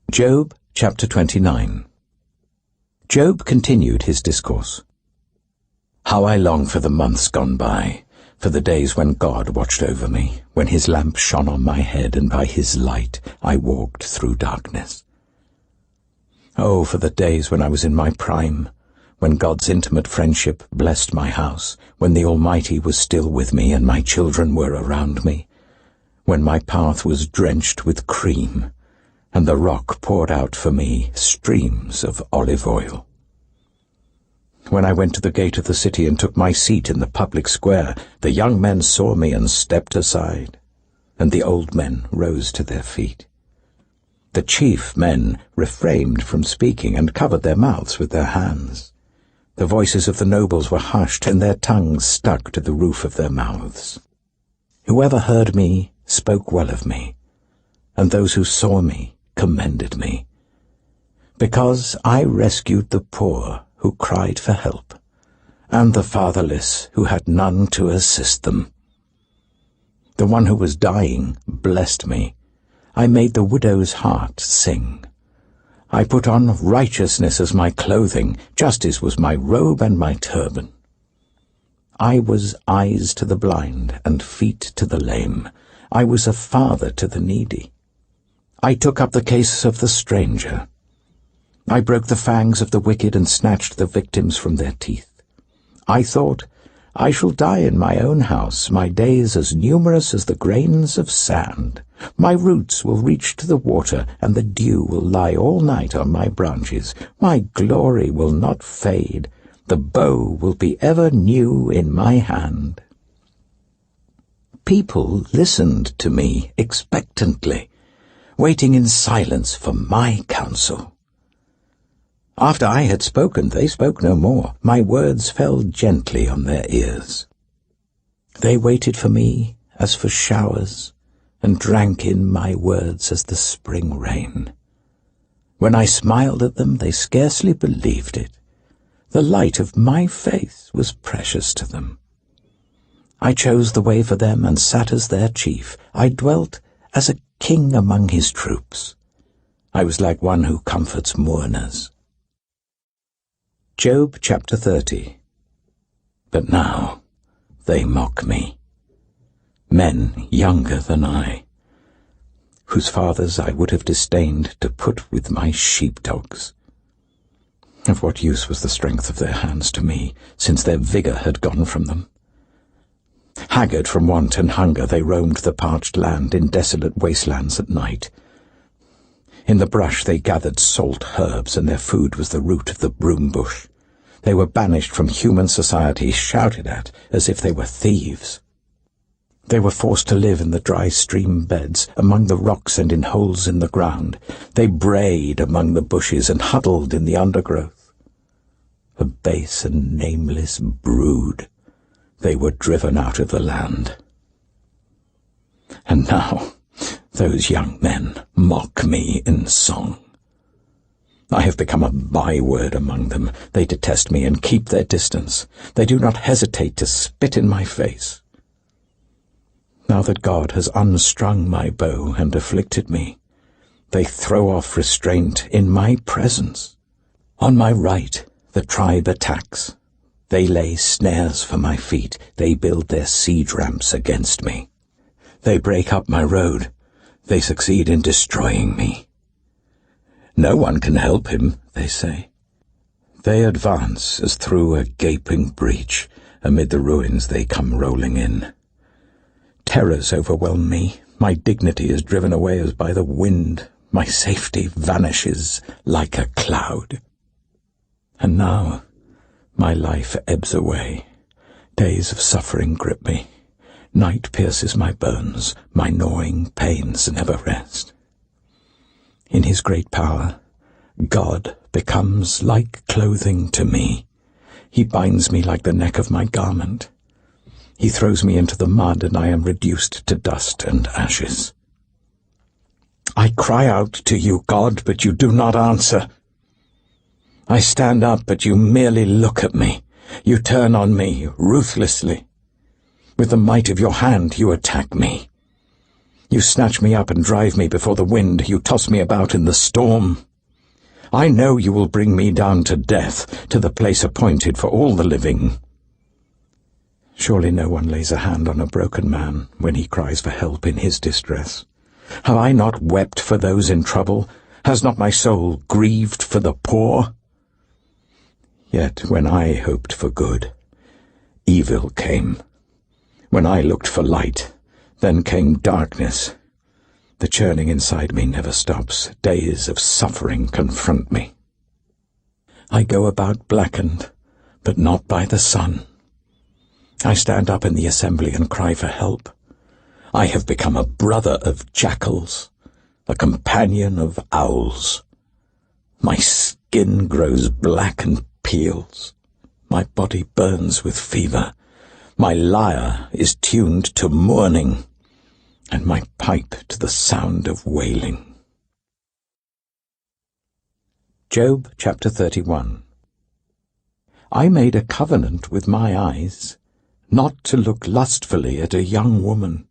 Job chapter 29. Job continued his discourse. How I long for the months gone by, for the days when God watched over me, when his lamp shone on my head, and by his light I walked through darkness. Oh, for the days when I was in my prime, when God's intimate friendship blessed my house, when the Almighty was still with me and my children were around me, when my path was drenched with cream, and the rock poured out for me streams of olive oil. When I went to the gate of the city and took my seat in the public square, the young men saw me and stepped aside, and the old men rose to their feet. The chief men refrained from speaking and covered their mouths with their hands. The voices of the nobles were hushed, and their tongues stuck to the roof of their mouths. Whoever heard me spoke well of me, and those who saw me commended me, because I rescued the poor who cried for help, and the fatherless who had none to assist them. The one who was dying blessed me. I made the widow's heart sing. I put on righteousness as my clothing, justice was my robe and my turban. I was eyes to the blind and feet to the lame. I was a father to the needy. I took up the case of the stranger. I broke the fangs of the wicked and snatched the victims from their teeth. I thought, I shall die in my own house, my days as numerous as the grains of sand. My roots will reach to the water, and the dew will lie all night on my branches. My glory will not fade. The bow will be ever new in my hand. People listened to me expectantly, waiting in silence for my counsel. After I had spoken, they spoke no more. My words fell gently on their ears. They waited for me as for showers, and drank in my words as the spring rain. When I smiled at them, they scarcely believed it. The light of my face was precious to them. I chose the way for them and sat as their chief. I dwelt as a king among his troops. I was like one who comforts mourners. Job chapter 30. But now they mock me, men younger than I, whose fathers I would have disdained to put with my sheepdogs. Of what use was the strength of their hands to me, since their vigour had gone from them? Haggard from want and hunger, they roamed the parched land in desolate wastelands at night. In the brush they gathered salt herbs, and their food was the root of the broom bush. They were banished from human society, shouted at as if they were thieves. They were forced to live in the dry stream beds, among the rocks and in holes in the ground. They brayed among the bushes and huddled in the undergrowth. A base and nameless brood, they were driven out of the land. And now those young men mock me in song. I have become a byword among them. They detest me and keep their distance. They do not hesitate to spit in my face. Now that God has unstrung my bow and afflicted me, they throw off restraint in my presence. On my right the tribe attacks. They lay snares for my feet. They build their siege ramps against me. They break up my road. They succeed in destroying me. No one can help him, they say. They advance as through a gaping breach. Amid the ruins they come rolling in. Terrors overwhelm me. My dignity is driven away as by the wind. My safety vanishes like a cloud. And now my life ebbs away. Days of suffering grip me. Night pierces my bones. My gnawing pains never rest. In his great power, God becomes like clothing to me. He binds me like the neck of my garment. He throws me into the mud, and I am reduced to dust and ashes. I cry out to you, God, but you do not answer. I stand up, but you merely look at me. You turn on me ruthlessly. With the might of your hand you attack me. You snatch me up and drive me before the wind. You toss me about in the storm. I know you will bring me down to death, to the place appointed for all the living. Surely no one lays a hand on a broken man when he cries for help in his distress. Have I not wept for those in trouble? Has not my soul grieved for the poor? Yet when I hoped for good, evil came. When I looked for light, then came darkness. The churning inside me never stops. Days of suffering confront me. I go about blackened, but not by the sun. I stand up in the assembly and cry for help. I have become a brother of jackals, a companion of owls. My skin grows black and peels. My body burns with fever. My lyre is tuned to mourning, and my pipe to the sound of wailing. Job chapter 31. I made a covenant with my eyes, not to look lustfully at a young woman.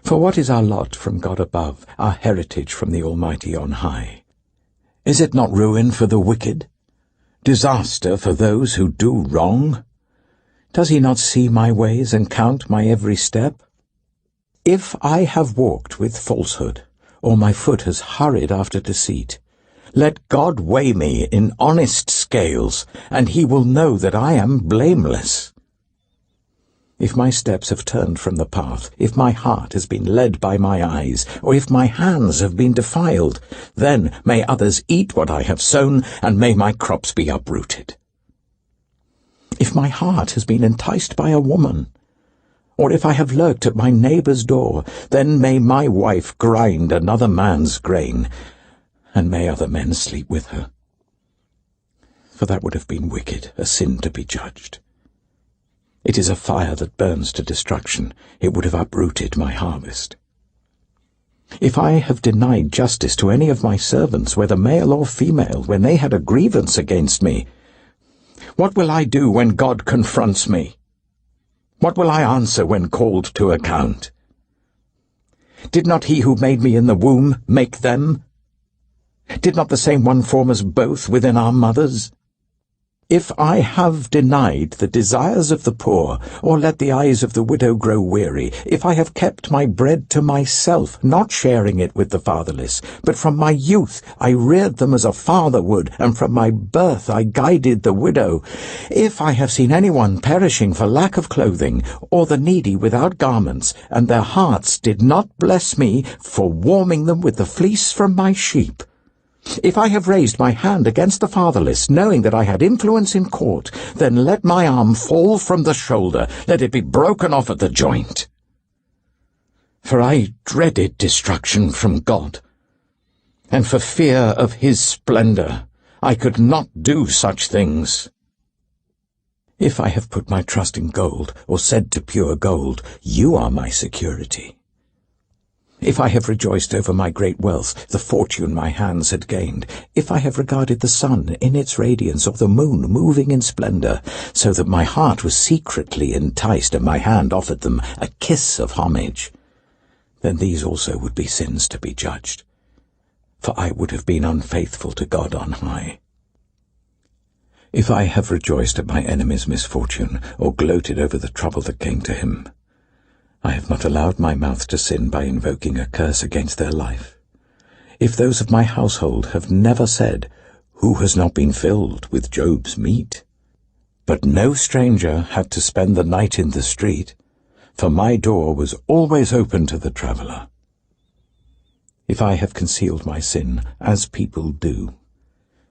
For what is our lot from God above, our heritage from the Almighty on high? Is it not ruin for the wicked? Disaster for those who do wrong? Does he not see my ways and count my every step? If I have walked with falsehood, or my foot has hurried after deceit, let God weigh me in honest scales, and he will know that I am blameless. If my steps have turned from the path, if my heart has been led by my eyes, or if my hands have been defiled, then may others eat what I have sown, and may my crops be uprooted. If my heart has been enticed by a woman, or if I have lurked at my neighbour's door, then may my wife grind another man's grain, and may other men sleep with her. For that would have been wicked, a sin to be judged. It is a fire that burns to destruction. It would have uprooted my harvest. If I have denied justice to any of my servants, whether male or female, when they had a grievance against me, what will I do when God confronts me? What will I answer when called to account? Did not he who made me in the womb make them? Did not the same one form us both within our mothers? If I have denied the desires of the poor, or let the eyes of the widow grow weary, if I have kept my bread to myself, not sharing it with the fatherless, but from my youth I reared them as a father would, and from my birth I guided the widow, if I have seen anyone perishing for lack of clothing, or the needy without garments, and their hearts did not bless me for warming them with the fleece from my sheep, if I have raised my hand against the fatherless, knowing that I had influence in court, then let my arm fall from the shoulder, let it be broken off at the joint. For I dreaded destruction from God, and for fear of his splendor I could not do such things. If I have put my trust in gold, or said to pure gold, you are my security, if I have rejoiced over my great wealth, the fortune my hands had gained, if I have regarded the sun in its radiance, or the moon moving in splendor, so that my heart was secretly enticed, and my hand offered them a kiss of homage, then these also would be sins to be judged, for I would have been unfaithful to God on high. If I have rejoiced at my enemy's misfortune, or gloated over the trouble that came to him, I have not allowed my mouth to sin by invoking a curse against their life. If those of my household have never said, who has not been filled with Job's meat? But no stranger had to spend the night in the street, for my door was always open to the traveller. If I have concealed my sin, as people do,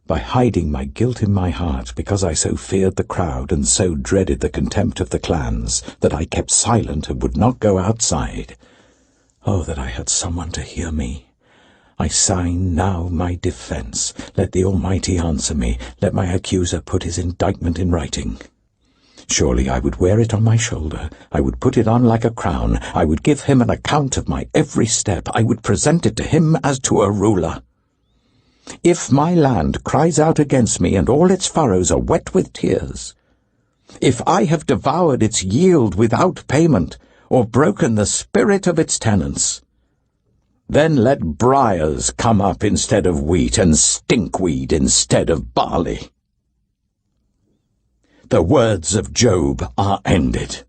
by hiding my guilt in my heart, because I so feared the crowd and so dreaded the contempt of the clans, that I kept silent and would not go outside. Oh, that I had someone to hear me! I sign now my defence. Let the Almighty answer me. Let my accuser put his indictment in writing. Surely I would wear it on my shoulder. I would put it on like a crown. I would give him an account of my every step. I would present it to him as to a ruler. If my land cries out against me, and all its furrows are wet with tears, if I have devoured its yield without payment, or broken the spirit of its tenants. Then let briars come up instead of wheat, and stinkweed instead of barley. The words of Job are ended.